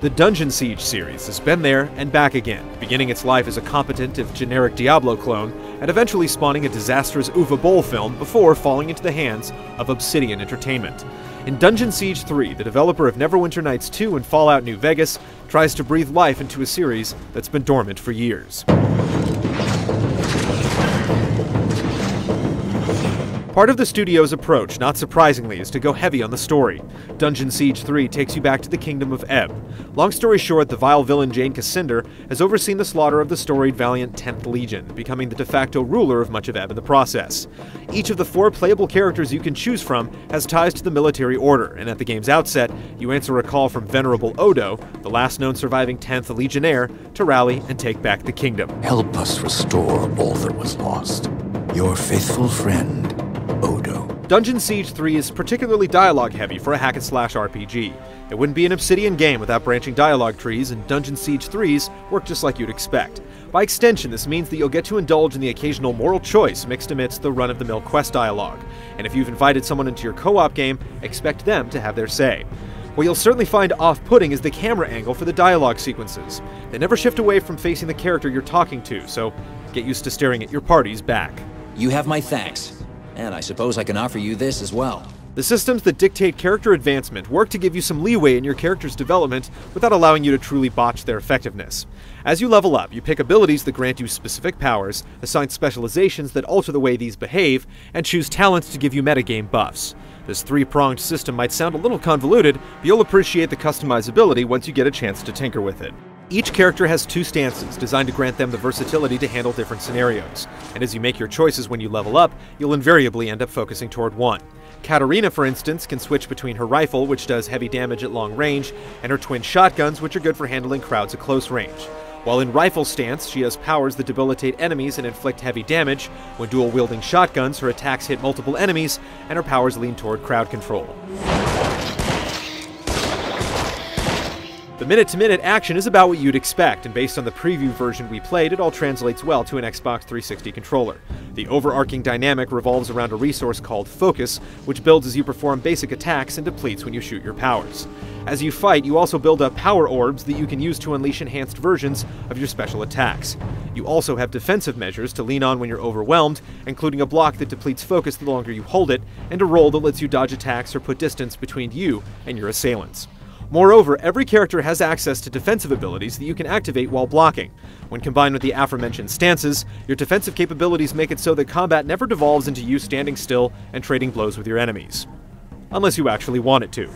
The Dungeon Siege series has been there and back again, beginning its life as a competent if generic Diablo clone, and eventually spawning a disastrous Uwe Boll film before falling into the hands of Obsidian Entertainment. In Dungeon Siege 3, the developer of Neverwinter Nights 2 and Fallout New Vegas tries to breathe life into a series that's been dormant for years. Part of the studio's approach, not surprisingly, is to go heavy on the story. Dungeon Siege 3 takes you back to the Kingdom of Ebb. Long story short, the vile villain Jane Cassinder has overseen the slaughter of the storied valiant 10th Legion, becoming the de facto ruler of much of Ebb in the process. Each of the 4 playable characters you can choose from has ties to the military order, and at the game's outset, you answer a call from Venerable Odo, the last known surviving 10th Legionnaire, to rally and take back the kingdom. Help us restore all that was lost. Your faithful friend, Odo. Dungeon Siege 3 is particularly dialogue-heavy for a hack-and-slash RPG. It wouldn't be an Obsidian game without branching dialogue trees, and Dungeon Siege 3's work just like you'd expect. By extension, this means that you'll get to indulge in the occasional moral choice mixed amidst the run-of-the-mill quest dialogue. And if you've invited someone into your co-op game, expect them to have their say. What you'll certainly find off-putting is the camera angle for the dialogue sequences. They never shift away from facing the character you're talking to, so get used to staring at your party's back. You have my thanks. And I suppose I can offer you this as well. The systems that dictate character advancement work to give you some leeway in your character's development without allowing you to truly botch their effectiveness. As you level up, you pick abilities that grant you specific powers, assign specializations that alter the way these behave, and choose talents to give you metagame buffs. This 3-pronged system might sound a little convoluted, but you'll appreciate the customizability once you get a chance to tinker with it. Each character has 2 stances designed to grant them the versatility to handle different scenarios, and as you make your choices when you level up, you'll invariably end up focusing toward one. Katarina, for instance, can switch between her rifle, which does heavy damage at long range, and her twin shotguns, which are good for handling crowds at close range. While in rifle stance, she has powers that debilitate enemies and inflict heavy damage. When dual-wielding shotguns, her attacks hit multiple enemies, and her powers lean toward crowd control. The minute-to-minute action is about what you'd expect, and based on the preview version we played, it all translates well to an Xbox 360 controller. The overarching dynamic revolves around a resource called Focus, which builds as you perform basic attacks and depletes when you shoot your powers. As you fight, you also build up power orbs that you can use to unleash enhanced versions of your special attacks. You also have defensive measures to lean on when you're overwhelmed, including a block that depletes focus the longer you hold it, and a roll that lets you dodge attacks or put distance between you and your assailants. Moreover, every character has access to defensive abilities that you can activate while blocking. When combined with the aforementioned stances, your defensive capabilities make it so that combat never devolves into you standing still and trading blows with your enemies. Unless you actually want it to.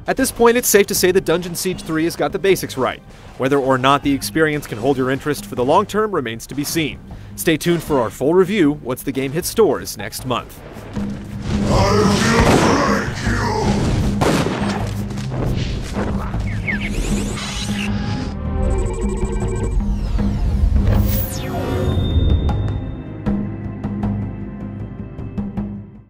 At this point, it's safe to say that Dungeon Siege 3 has got the basics right. Whether or not the experience can hold your interest for the long term remains to be seen. Stay tuned for our full review once the game hits stores next month.